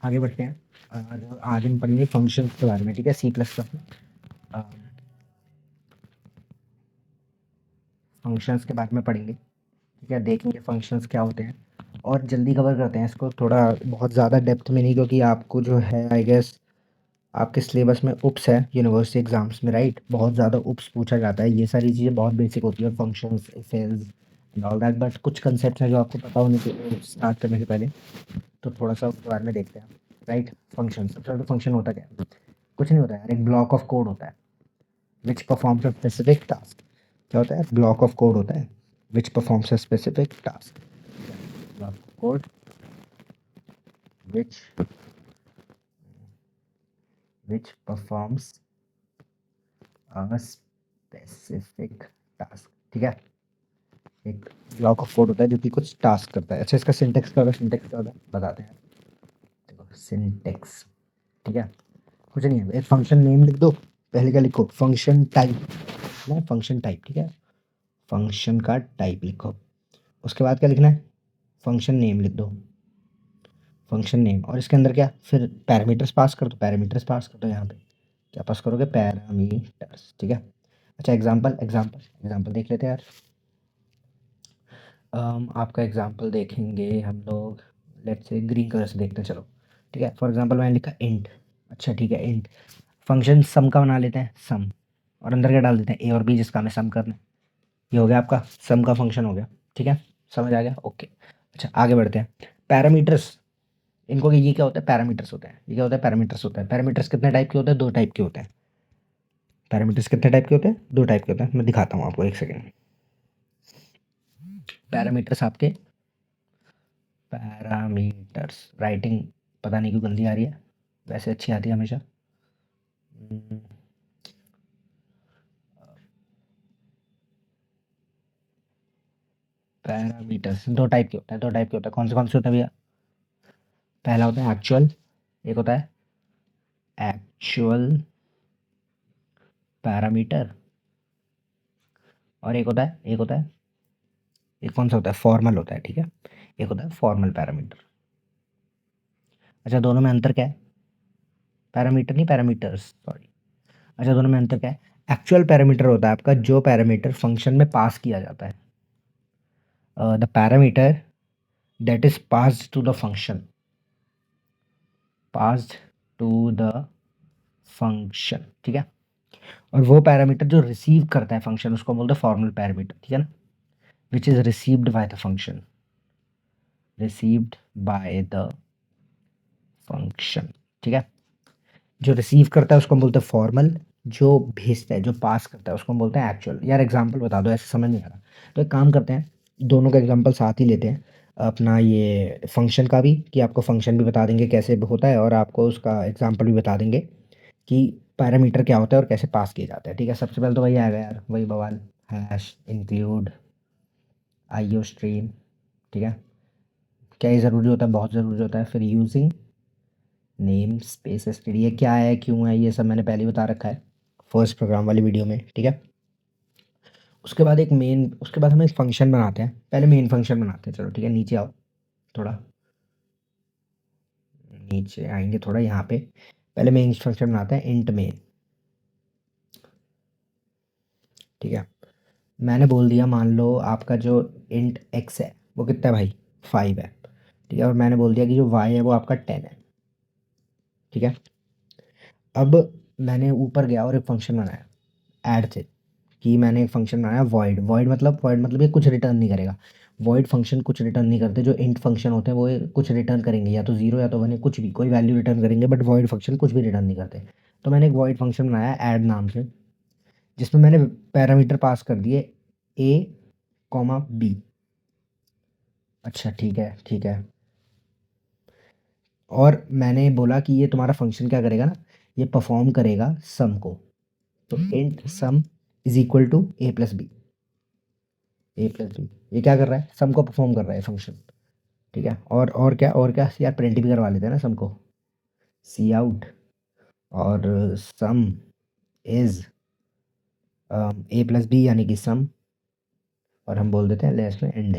आगे बढ़ते हैं। और आज हम पढ़ेंगे फंक्शंस के बारे में, ठीक है, सी प्लस प्लस में। फंक्शंस के बारे में पढ़ेंगे, ठीक है, देखेंगे फंक्शंस क्या होते हैं और जल्दी कवर करते हैं इसको, थोड़ा बहुत ज़्यादा डेप्थ में नहीं, क्योंकि आपको जो है आई गेस आपके सिलेबस में उप्स है यूनिवर्सिटी एग्जाम्स में, राइट। बहुत ज़्यादा उप्स पूछा जाता है, ये सारी चीज़ें बहुत बेसिक होती है, functions, if-else and all that, but कुछ कंसेप्ट हैं जो आपको पता होने चाहिए स्टार्ट करने से पहले। तो थोड़ा सा उसके बारे में देखते हैं, राइट। फंक्शन, सबसे पहले फंक्शन होता क्या है? कुछ नहीं होता है यार, एक ब्लॉक ऑफ कोड होता है विच परफॉर्म्स अ स्पेसिफिक टास्क। क्या होता है? ब्लॉक ऑफ कोड होता है विच performs a specific task. Block of code which performs a specific task, ठीक है। एक ब्लॉक ऑफ कोड होता है जो कि कुछ टास्क करता है। अच्छा, इसका सिंटेक्स क्या होता है? सिंटेक्स क्या होता है बताते हैं। देखो सिंटेक्स, ठीक है, कुछ नहीं है, एक फंक्शन नेम लिख दो। पहले क्या लिखो? फंक्शन टाइप ना, फंक्शन टाइप, ठीक है। फंक्शन का टाइप लिखो। उसके बाद क्या लिखना है? फंक्शन नेम लिख दो, फंक्शन नेम। और इसके अंदर क्या? फिर पैरामीटर्स पास कर दो, पैरामीटर्स पास कर दो। यहाँ पे क्या पास करोगे? पैरामीटर्स, ठीक है। अच्छा, एग्जांपल एग्जांपल एग्जांपल देख लेते हैं यार। आपका एग्जांपल देखेंगे हम लोग, लेट्स से ग्रीन कलर से देखते हैं, चलो, ठीक है। फॉर एग्जांपल मैंने लिखा इंट। अच्छा ठीक है, इंट फंक्शन सम का बना लेते हैं, सम। और अंदर क्या डाल देते हैं? ए और बी, जिसका हमें सम करना है। ये हो गया आपका सम का फंक्शन हो गया, ठीक है। समझ आ गया? ओके। अच्छा आगे बढ़ते हैं। पैरामीटर्स, इनको ये क्या होता है? पैरामीटर्स होते हैं। ये क्या होता है? पैरामीटर्स होता है। पैरामीटर्स कितने टाइप के होते हैं? दो टाइप के होते हैं। पैरामीटर्स कितने टाइप के होते हैं? दो टाइप के होते हैं। मैं दिखाता हूँ आपको, एक सेकेंड। पैरामीटर्स आपके, पैरामीटर्स राइटिंग पता नहीं क्यों गंदी आ रही है, वैसे अच्छी आती है हमेशा। पैरामीटर्स दो टाइप के होते हैं, दो टाइप के होते हैं। कौन से होते हैं भैया? पहला होता है एक्चुअल, एक होता है एक्चुअल पैरामीटर, और एक कौन सा होता है? फॉर्मल होता है, ठीक है। एक होता है फॉर्मल पैरामीटर। अच्छा, दोनों में अंतर क्या है? पैरामीटर नहीं, पैरामीटर्स, सॉरी। अच्छा, दोनों में अंतर क्या है? एक्चुअल पैरामीटर होता है आपका जो पैरामीटर फंक्शन में पास किया जाता है, the parameter that is passed to the function, passed to the function, ठीक है। और वो पैरामीटर जो रिसीव करता है फंक्शन, उसको बोलते हैं फॉर्मल पैरामीटर, ठीक है ना। Which is received by the function, received by the function, ठीक है। जो रिसीव करता है उसको हम बोलते हैं फॉर्मल, जो भेजता है, जो पास करता है, उसको हम बोलते हैं एक्चुअल। यार एग्जांपल बता दो, ऐसे समझ नहीं आ रहा। तो एक काम करते हैं, दोनों का एग्जांपल साथ ही लेते हैं। अपना ये फंक्शन का भी, कि आपको फंक्शन भी बता देंगे कैसे होता है, और आपको उसका एग्जांपल भी बता देंगे कि पैरामीटर क्या होता है और कैसे पास किए जाते हैं, ठीक है। सबसे पहले तो वही आएगा यार, वही बवाल, हैश इंक्लूड आईओ स्ट्रीम, ठीक है। क्या ये ज़रूरी होता है? बहुत ज़रूरी होता है। फिर यूजिंग नेम स्पेस एसटीडी, ये क्या है, क्यों है, ये सब मैंने पहले ही बता रखा है फर्स्ट प्रोग्राम वाली वीडियो में, ठीक है। उसके बाद एक मेन, उसके बाद हम एक फंक्शन बनाते हैं। पहले मेन फंक्शन बनाते हैं, चलो ठीक है। नीचे आओ थोड़ा, नीचे आएंगे थोड़ा, यहाँ पे पहले मेन फंक्शन बनाते हैं, इंट मेन, ठीक है। मैंने बोल दिया, मान लो आपका जो इंट एक्स है वो कितना है भाई? 5 है, ठीक है। और मैंने बोल दिया कि जो वाई है वो आपका 10 है, ठीक है। अब मैंने ऊपर गया और एक फंक्शन बनाया ऐड से, कि मैंने एक फंक्शन बनाया वॉइड। वॉइड मतलब ये कुछ रिटर्न नहीं करेगा। वॉइड फंक्शन कुछ रिटर्न नहीं करते। जो इंट फंक्शन होते हैं वो ये कुछ रिटर्न करेंगे, या तो जीरो या तो वन, कुछ भी, कोई वैल्यू रिटर्न करेंगे, बट वॉइड फंक्शन कुछ भी रिटर्न नहीं करते। तो मैंने एक वॉइड फंक्शन बनाया ऐड नाम से, जिसमें मैंने पैरामीटर पास कर दिए ए कॉमा बी। अच्छा ठीक है, ठीक है। और मैंने बोला कि ये तुम्हारा फंक्शन क्या करेगा ना, ये परफॉर्म करेगा सम को। तो int sum is equal to a plus b, a plus b, ये क्या कर रहा है? सम को परफॉर्म कर रहा है फंक्शन, ठीक है। और क्या यार, प्रिंट भी करवा लेते हैं ना सम को, सी आउट, और sum is a plus b, यानी कि सम, और हम बोल देते हैं लेस में एंड,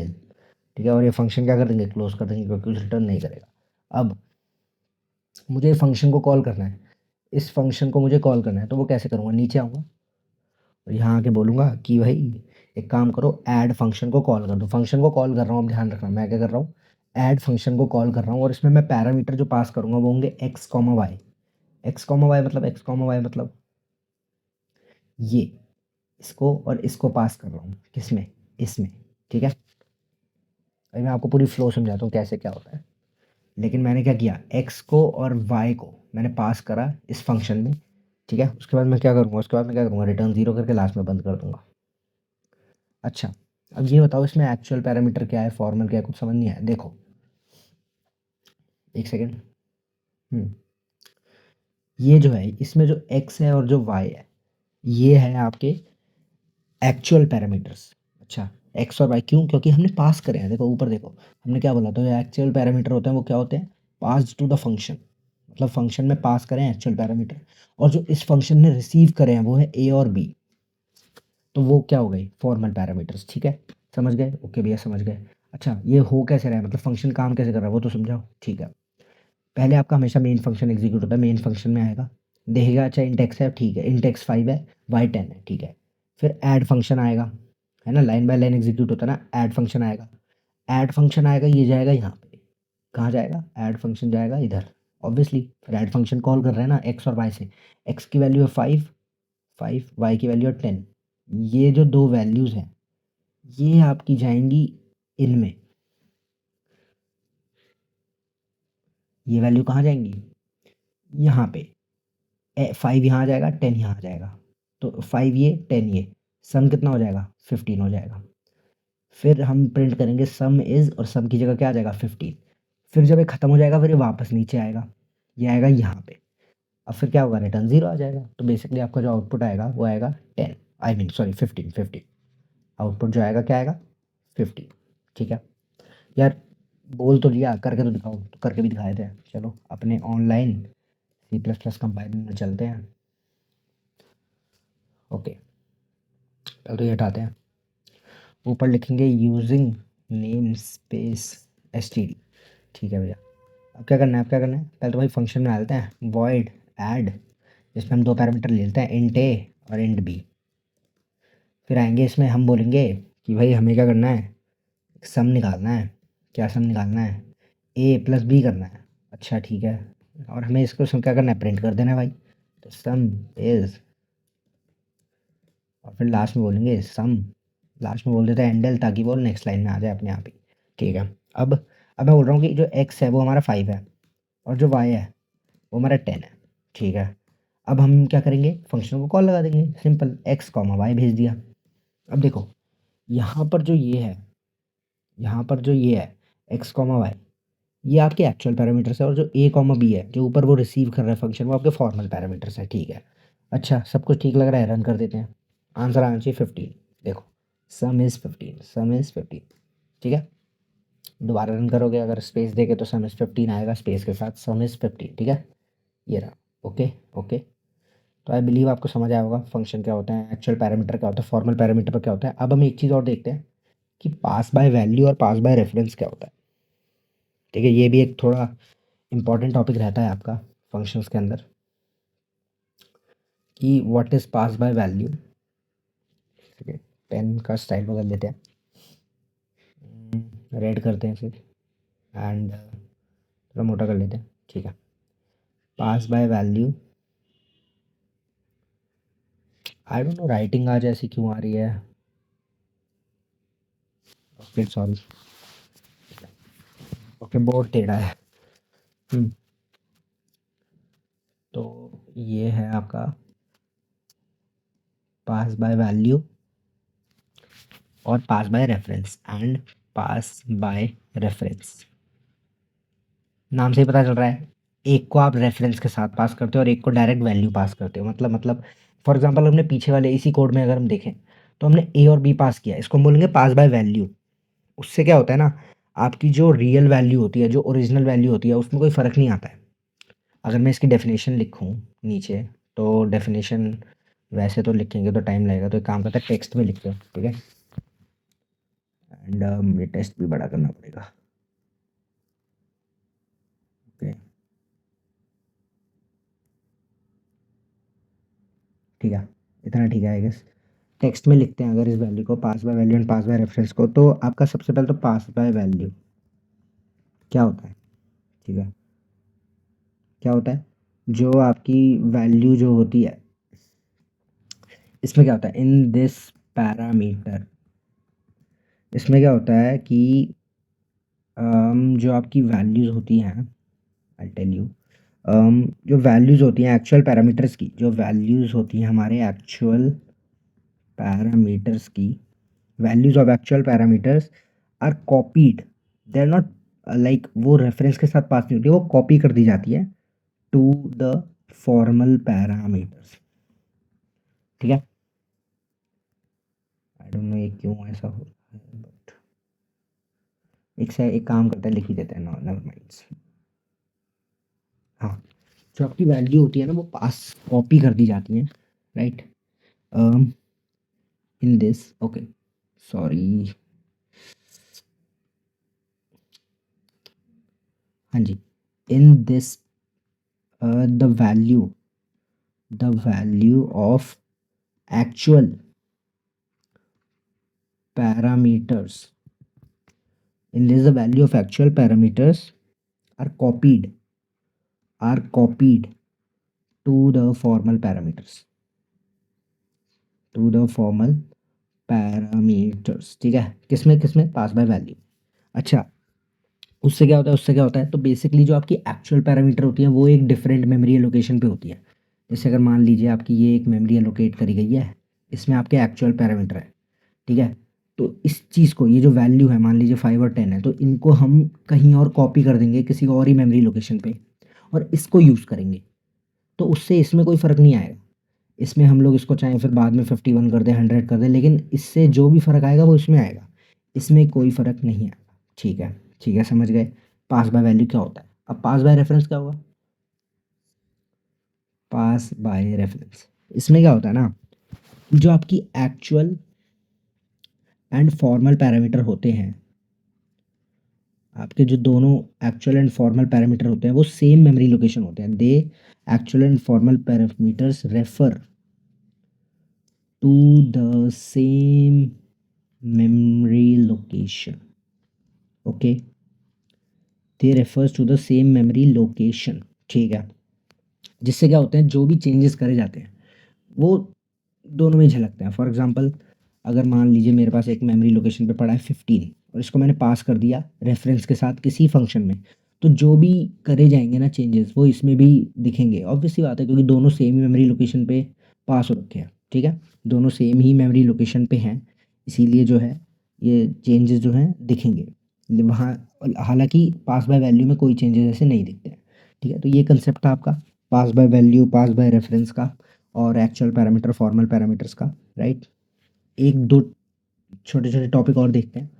ठीक है। और ये फंक्शन क्या कर देंगे? क्लोज कर देंगे, क्योंकि कुछ रिटर्न नहीं करेगा। अब मुझे फंक्शन को कॉल करना है, इस फंक्शन को मुझे कॉल करना है, तो वो कैसे करूँगा? नीचे आऊँगा और यहाँ आके बोलूँगा कि भाई एक काम करो, ऐड फंक्शन को कॉल कर दो। फंक्शन को कॉल कर रहा हूँ, अब ध्यान रखना मैं क्या कर रहा हूँ, ऐड फंक्शन को कॉल कर रहा हूँ और इसमें मैं पैरामीटर जो पास करूँगा वो होंगे x comma y. X comma y मतलब एक्स कॉमा वाई मतलब ये, इसको और इसको पास कर रहा हूँ किसमें, इसमें, ठीक है। अभी मैं आपको पूरी फ्लो समझाता हूँ कैसे क्या होता है। लेकिन मैंने क्या किया, एक्स को और वाई को मैंने पास करा इस फंक्शन में, ठीक है। उसके बाद मैं क्या करूँगा, उसके बाद मैं क्या करूँगा, रिटर्न ज़ीरो करके लास्ट में बंद कर दूंगा। अच्छा, अब ये बताओ इसमें एक्चुअल पैरामीटर क्या है, फॉर्मल क्या है, कुछ समझ नहीं आया? देखो एक सेकेंड। ये जो है इसमें जो एक्स है और जो वाई है, ये है आपके एक्चुअल पैरामीटर्स। अच्छा, एक्स और वाई क्यों? क्योंकि हमने पास करे हैं। देखो ऊपर देखो, हमने क्या बोला था, एक्चुअल पैरामीटर होते हैं वो क्या होते हैं, पास टू द फंक्शन, मतलब फंक्शन में पास करें एक्चुअल पैरामीटर, और जो इस फंक्शन ने रिसीव करे हैं वो है ए और बी, तो वो क्या हो गई, फॉर्मल पैरामीटर्स। ठीक है, समझ गए? ओके भैया समझ गए। अच्छा, ये हो कैसे रहा है, मतलब फंक्शन काम कैसे कर रहा है वो तो समझाओ। ठीक है, पहले आपका हमेशा मेन फंक्शन एग्जीक्यूट होता है, मेन फंक्शन में आएगा, देखेगा अच्छा इंटेक्स है, ठीक है, इंटेक्स 5 है, वाई 10 है, ठीक है। फिर ऐड फंक्शन आएगा, है ना, लाइन बाय लाइन एग्जीक्यूट होता है ना, ऐड फंक्शन आएगा। ऐड फंक्शन आएगा, ये जाएगा यहाँ पे, कहाँ जाएगा, ऐड फंक्शन जाएगा इधर, ऑब्वियसली। फिर ऐड फंक्शन कॉल कर रहे हैं ना एक्स और वाई से, एक्स की वैल्यू है 5, 5, वाई की वैल्यू है 10। ये जो दो वैल्यूज़ हैं ये आपकी जाएंगी इनमें, ये वैल्यू कहाँ जाएंगी, यहाँ पे। 5 यहाँ आ जाएगा, 10 यहाँ आ जाएगा, तो 5 ये 10 ये, सम कितना हो जाएगा, 15 हो जाएगा। फिर हम प्रिंट करेंगे सम इज़, और सम की जगह क्या आ जाएगा, 15। फिर जब ये खत्म हो जाएगा फिर ये वापस नीचे आएगा, ये आएगा यहाँ पे। अब फिर क्या होगा, रिटर्न ज़ीरो आ जाएगा। तो बेसिकली आपका जो आउटपुट आएगा वो आएगा 10, आई मीन सॉरी 15, 15। आउटपुट जो आएगा क्या आएगा, 15। ठीक है यार, बोल तो लिया, करके तो दिखाओ, तो करके भी दिखाए थे। चलो अपने online C plus plus compiler में चलते हैं। ओके, पहले तो ये हटाते हैं, ऊपर लिखेंगे using name space S T D. ठीक है भैया, अब क्या करना है, अब क्या करना है, पहले तो भाई फंक्शन में डालते हैं वॉइड ऐड, जिसमें हम दो पैरामीटर ले लेते हैं, इंट ए और इंट बी। फिर आएंगे इसमें हम बोलेंगे कि भाई हमें क्या करना है, सम निकालना है। क्या सम निकालना है, ए प्लस बी करना है। अच्छा ठीक है, और हमें इसको सम क्या करना है, प्रिंट कर देना है भाई। तो सम इज़, और फिर लास्ट में बोलेंगे सम, लास्ट में बोल देते हैं एंडल, ताकि वो नेक्स्ट लाइन में आ जाए अपने आप ही। ठीक है, अब मैं बोल रहा हूँ कि जो एक्स है वो हमारा 5 है, और जो वाई है वो हमारा 10 है। ठीक है, अब हम क्या करेंगे, फंक्शन को कॉल लगा देंगे, सिंपल, एक्स कॉमा वाई भेज दिया। अब देखो यहाँ पर जो ये है, यहाँ पर जो ये है एक्स कॉमा वाई, ये आपके एक्चुअल पैरामीटर्स है, और जो ए कॉमा बी है जो ऊपर वो रिसीव कर रहा है फंक्शन, वो आपके फॉर्मल पैरामीटर्स है। ठीक है, अच्छा सब कुछ ठीक लग रहा है, रन कर देते हैं। आंसर आना चाहिए 15। देखो सम इज़ 15, सम इज़ 15। ठीक है, दोबारा रन करोगे अगर स्पेस देके तो सम इज़ 15 आएगा, स्पेस के साथ सम इज़ 15। ठीक है, ये रहा। ओके ओके, तो आई बिलीव आपको समझ आया होगा फंक्शन क्या होता है, एक्चुअल पैरामीटर क्या होता है, फॉर्मल पैरामीटर पर क्या होता है। अब हम एक चीज़ और देखते हैं कि पास बाय वैल्यू और पास बाय रेफरेंस क्या होता है। ठीक है, ये भी एक थोड़ा इंपॉर्टेंट टॉपिक रहता है आपका फंक्शंस के अंदर, कि what is pass by value. ठीक है, पेन का स्टाइल बदल देते हैं, रेड करते हैं इसे, एंड थोड़ा मोटा कर लेते हैं। ठीक है, pass by value, I don't know writing आज ऐसी क्यों आ रही है, ओके सॉरी, ओके बोर्ड टेढ़ा है। हम्म, तो ये है आपका पास बाय वैल्यू और pass by reference, and pass by reference, नाम से ही पता चल रहा है, एक को आप रेफरेंस के साथ पास करते हो और एक को डायरेक्ट वैल्यू पास करते हो। मतलब फॉर एग्जांपल हमने पीछे वाले इसी कोड में अगर हम देखें, तो हमने ए और बी पास किया, इसको हम बोलेंगे पास बाय वैल्यू। उससे क्या होता है ना, आपकी जो रियल वैल्यू होती है, जो ओरिजिनल वैल्यू होती है, उसमें कोई फ़र्क नहीं आता है। अगर मैं इसकी डेफिनेशन लिखूँ नीचे, तो डेफिनेशन वैसे तो लिखेंगे तो टाइम लगेगा, तो एक काम करते हैं टेक्स्ट में लिखते हैं। ठीक है, एंड मुझे टेक्स्ट भी बड़ा करना पड़ेगा। ओके, ठीक है, इतना ठीक है आई गेस। टेक्स्ट में लिखते हैं अगर इस वैल्यू को, pass by value and pass by reference को, तो आपका सबसे पहले तो पास बाय वैल्यू क्या होता है, ठीक है, क्या होता है, जो आपकी वैल्यू जो होती है, इसमें क्या होता है इन दिस पैरामीटर, इसमें क्या होता है कि जो आपकी वैल्यूज़ होती हैं, आई टेल यू, जो वैल्यूज़ होती हैं एक्चुअल पैरामीटर्स की, जो वैल्यूज़ होती हैं हमारे एक्चुअल पैरामीटर्स की, values of actual parameters are copied, they are not like वो रेफरेंस के साथ पास नहीं होती, वो कॉपी कर दी जाती है टू द फॉर्मल पैरामीटर्स, ठीक है। आई डोंट नो ये क्यों ऐसा हो रहा है, बट एक काम करते हैं, लिख ही देते हैं, नो नेवर माइंड्स। हाँ, जो आपकी वैल्यू होती है ना वो पास कॉपी कर दी जाती है, right, in this, okay, sorry, हाँ जी, in this the value of actual parameters, in this the value of actual parameters are copied to the formal parameters, ठीक है, किसमें किसमें, पास बाय वैल्यू। अच्छा, उससे क्या होता है, तो बेसिकली जो आपकी एक्चुअल पैरामीटर होती है वो एक डिफरेंट मेमोरी लोकेशन पे होती है। जैसे अगर मान लीजिए आपकी ये एक मेमोरी एलोकेट करी गई है, इसमें आपके एक्चुअल पैरामीटर है, ठीक है, तो इस चीज़ को, ये जो वैल्यू है मान लीजिए 5 और 10 है, तो इनको हम कहीं और कॉपी कर देंगे किसी और ही मेमोरी लोकेशन पे और इसको यूज़ करेंगे, तो उससे इसमें कोई फ़र्क नहीं आएगा। इसमें हम लोग इसको चाहें फिर बाद में 51 कर दें, 100 कर दें, लेकिन इससे जो भी फ़र्क आएगा वो इसमें आएगा, इसमें कोई फ़र्क नहीं आएगा, ठीक है, ठीक है, समझ गए। पास बाय वैल्यू क्या होता है, अब पास बाय रेफरेंस क्या होगा, पास बाय रेफरेंस, इसमें क्या होता है ना, जो आपकी एक्चुअल एंड फॉर्मल पैरामीटर होते हैं, आपके जो दोनों एक्चुअल एंड फॉर्मल पैरामीटर होते हैं वो सेम मेमोरी लोकेशन होते हैं, they actual and formal parameters refer to the same memory location, okay, they refers to the same memory location, ठीक है, जिससे क्या होते हैं जो भी चेंजेस करे जाते हैं वो दोनों में झलकते हैं। फॉर एग्जांपल, अगर मान लीजिए मेरे पास एक मेमोरी लोकेशन पे पड़ा है 15 और इसको मैंने पास कर दिया रेफरेंस के साथ किसी फंक्शन में, तो जो भी करे जाएंगे ना चेंजेस वो इसमें भी दिखेंगे, ऑब्वियस सी बात है, क्योंकि दोनों सेम ही मेमोरी लोकेशन पे पास हो रखे हैं, ठीक है, दोनों सेम ही मेमोरी लोकेशन पे हैं, इसीलिए जो है ये चेंजेस जो हैं दिखेंगे वहाँ, हालांकि पास बाय वैल्यू में कोई चेंजेस ऐसे नहीं दिखते हैं, ठीक है, तो ये कंसेप्ट था आपका pass by value, pass by reference का, और एक्चुअल पैरामीटर, फॉर्मल पैरामीटर्स का, राइट। एक दो छोटे छोटे टॉपिक और देखते हैं,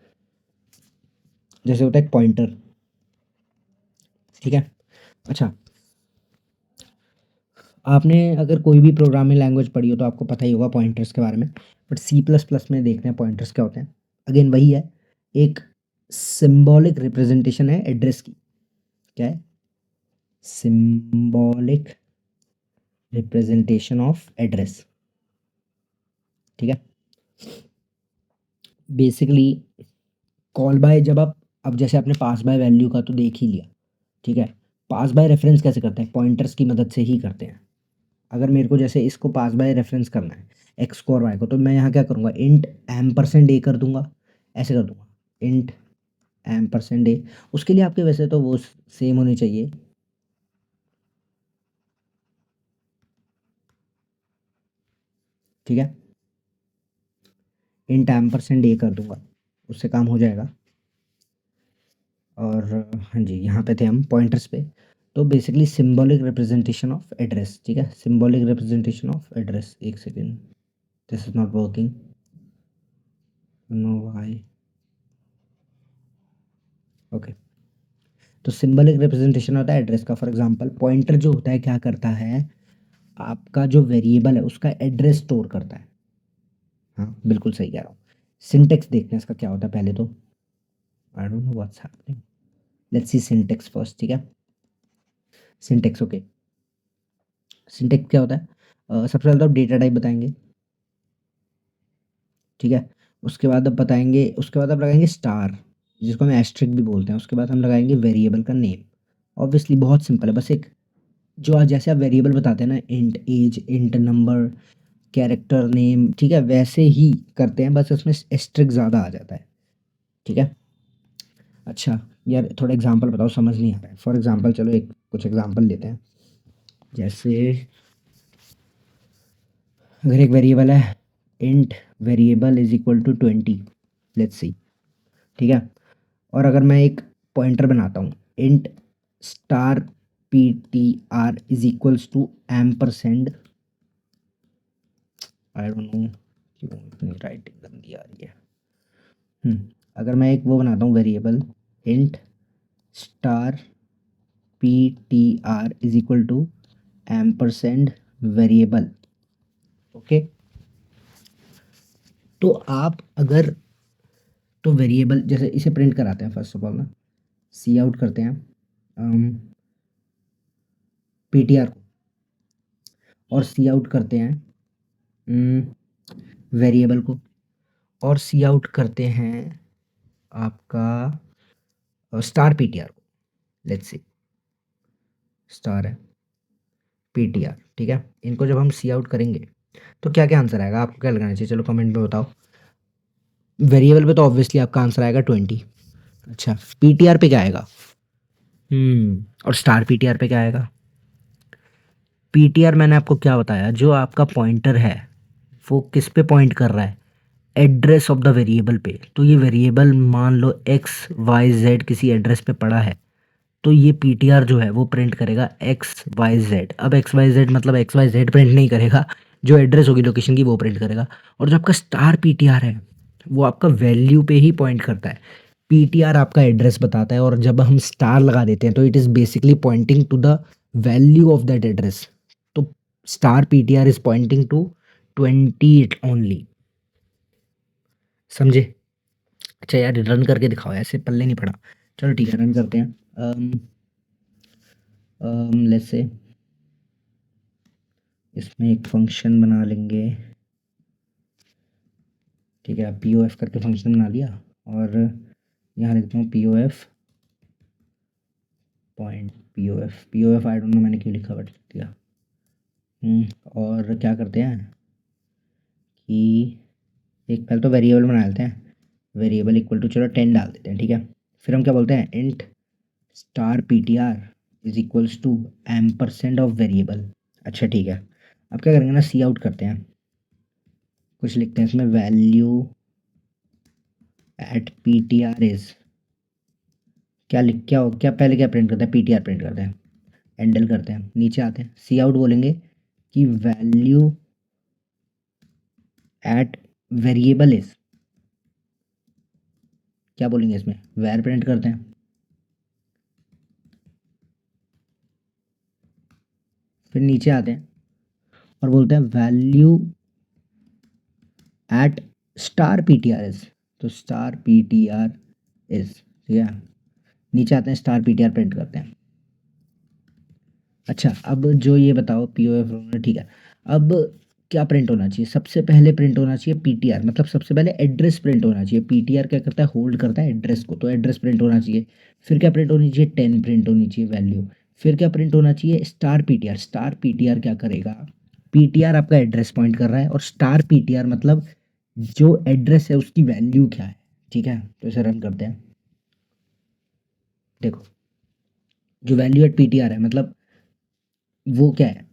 जैसे होता है एक पॉइंटर, ठीक है। अच्छा, आपने अगर कोई भी प्रोग्रामिंग लैंग्वेज पढ़ी हो तो आपको पता ही होगा पॉइंटर्स के बारे में, बट सी प्लस प्लस में देखते हैं पॉइंटर्स क्या होते हैं। अगेन वही है, एक सिंबॉलिक रिप्रेजेंटेशन है एड्रेस की, क्या है, सिंबॉलिक रिप्रेजेंटेशन ऑफ एड्रेस, ठीक है। बेसिकली कॉल बाय, जब आप, अब जैसे आपने पास बाय वैल्यू का तो देख ही लिया, ठीक है, पास बाय रेफरेंस कैसे करते हैं, पॉइंटर्स की मदद से ही करते हैं। अगर मेरे को जैसे इसको पास बाय रेफरेंस करना है एक्स को और वाई को, तो मैं यहाँ क्या करूँगा, इंट एम परसेंट ए कर दूंगा, ऐसे कर दूंगा, इंट एम परसेंट ए, उसके लिए आपके वैसे तो वो सेम होने चाहिए, ठीक है, इंट एम परसेंट ए कर दूंगा, उससे काम हो जाएगा। और हाँ जी, यहाँ पे थे हम पॉइंटर्स पे, तो basically symbolic representation of address, ठीक है, सिंबॉलिक रिप्रेजेंटेशन ऑफ एड्रेस, एक second, this is not working, know why, okay, तो सिंबलिक रिप्रेजेंटेशन होता है एड्रेस का। फॉर एग्जांपल पॉइंटर जो होता है क्या करता है, आपका जो वेरिएबल है उसका एड्रेस स्टोर करता है, हाँ बिल्कुल सही कह रहा हूँ। सिंटेक्स देखते हैं इसका क्या होता है पहले तो, I don't know what's happening, let's see syntax first, ठीक है, सिंटेक्स, ओके, सिंटेक्स क्या होता है, सबसे पहले तो आप डेटा टाइप बताएंगे, ठीक है। उसके बाद आप बताएंगे, उसके बाद आप लगाएंगे स्टार, जिसको हम एस्ट्रिक भी बोलते हैं। उसके बाद हम लगाएंगे वेरिएबल का नेम। ऑब्वियसली बहुत सिंपल है, बस एक जो जैसे आप वेरिएबल बताते हैं ना, int age, int number, character name, ठीक है, वैसे ही करते हैं, बस उसमें एस्ट्रिक ज़्यादा आ जाता है, ठीक है। अच्छा यार, थोड़ा एग्जांपल बताओ, समझ नहीं आ रहा है। फॉर एग्जांपल चलो एक कुछ एग्जांपल लेते हैं। जैसे अगर एक वेरिएबल है int variable is equal to 20, let's see, ठीक है। और अगर मैं एक पॉइंटर बनाता हूँ int star P T R is equals to ampersand, I don't know क्यों इतनी राइटिंग गंदी आ रही है। अगर मैं एक वो बनाता हूँ variable int star P T R is equal to ampersand variable, okay. तो आप अगर, तो वेरिएबल जैसे इसे प्रिंट कराते हैं, फर्स्ट ऑफ ऑल ना सी आउट करते हैं पी टी आर को, और सी आउट करते हैं वेरिएबल को, और सी आउट करते हैं आपका स्टार पी टी आर को, लेट्स सी स्टार है पी टी आर, ठीक है। इनको जब हम सी आउट करेंगे तो क्या क्या आंसर आएगा, आपको क्या लगाना चाहिए, चलो कमेंट में बताओ। वेरिएबल पे तो ऑब्वियसली आपका आंसर आएगा 20। अच्छा, पीटीआर पे क्या आएगा? और स्टार पीटीआर पे क्या आएगा? पीटीआर मैंने आपको क्या बताया, जो आपका पॉइंटर है वो किस पे पॉइंट कर रहा है? एड्रेस ऑफ द वेरिएबल पे। तो ये वेरिएबल मान लो एक्स वाई जेड किसी एड्रेस पे पड़ा है, तो ये पीटीआर जो है वो प्रिंट करेगा एक्स वाई जेड। अब एक्स वाई जेड मतलब एक्स वाई जेड प्रिंट नहीं करेगा, जो एड्रेस होगी लोकेशन की वो प्रिंट करेगा। और जो आपका स्टार पीटीआर है वो आपका वैल्यू पे ही पॉइंट करता है। पीटीआर आपका एड्रेस बताता है, और जब हम स्टार लगा देते हैं तो it is basically pointing to the value of that address. तो star PTR is pointing to 20 only, समझे? अच्छा यार, रन करके दिखाओ, ऐसे पल्ले नहीं पड़ा। चलो ठीक है, रन करते हैं। लेट्स से इसमें एक फंक्शन बना लेंगे, ठीक है। पी ओ एफ करके फंक्शन बना लिया, और यहाँ लिखता हूँ p o f point, p o f I don't know मैंने क्यों लिखा, बट लिख दिया। और क्या करते हैं कि एक पहले तो वेरिएबल बना लेते हैं, वेरिएबल इक्वल टू चलो 10 डाल देते हैं, ठीक है। फिर हम क्या बोलते हैं, int star P T R is equals to ampersand of variable. अच्छा ठीक है, अब क्या करेंगे ना, सी आउट करते हैं, कुछ लिखते हैं इसमें, value at p T R is, क्या लिख क्या हो, क्या पहले क्या प्रिंट करते हैं, पी टी आर प्रिंट करते हैं, एंडल करते हैं, नीचे आते हैं, सी आउट बोलेंगे कि वैल्यू एट वेरिएबल इज, क्या बोलेंगे इसमें, वैर प्रिंट करते हैं। फिर नीचे आते हैं और बोलते हैं value at star P T R is, तो star P T R is, ठीक है। नीचे आते हैं, star P T R print करते हैं। अच्छा, अब जो ये बताओ पी ओ एफ, ठीक है। अब क्या प्रिंट होना चाहिए, सबसे पहले प्रिंट होना चाहिए पी टी आर, मतलब सबसे पहले एड्रेस प्रिंट होना चाहिए। पी टी आर क्या करता है, होल्ड करता है एड्रेस को, तो एड्रेस प्रिंट होना चाहिए। फिर क्या प्रिंट होनी चाहिए, 10 प्रिंट होनी चाहिए वैल्यू। फिर क्या प्रिंट होना चाहिए, star P T R. Star P T R क्या करेगा, पी टी आर आपका एड्रेस पॉइंट कर रहा है, और स्टार पी टी आर मतलब जो एड्रेस है उसकी वैल्यू क्या है, ठीक है। तो इसे रन करते हैं, देखो जो value at p T r है मतलब वो क्या है,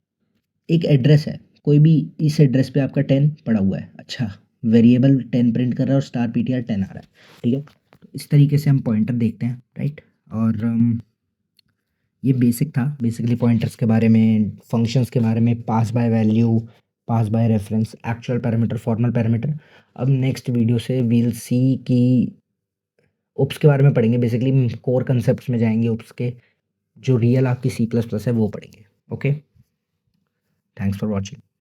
एक एड्रेस है कोई भी, इस एड्रेस पे आपका 10 पड़ा हुआ है। अच्छा, वेरिएबल 10 प्रिंट कर रहा है और स्टार पी टी आर 10 आ रहा है, ठीक है। तो इस तरीके से हम पॉइंटर देखते हैं, राइट। और ये बेसिक था, बेसिकली पॉइंटर्स के बारे में, फंक्शंस के बारे में, pass by value, pass by reference, actual parameter, formal parameter. अब नेक्स्ट वीडियो से वील सी की उप्स के बारे में पढ़ेंगे, बेसिकली कोर कंसेप्ट में जाएंगे उप्स के, जो रियल आपकी सी प्लस प्लस है वो पढ़ेंगे। Okay, thanks for watching.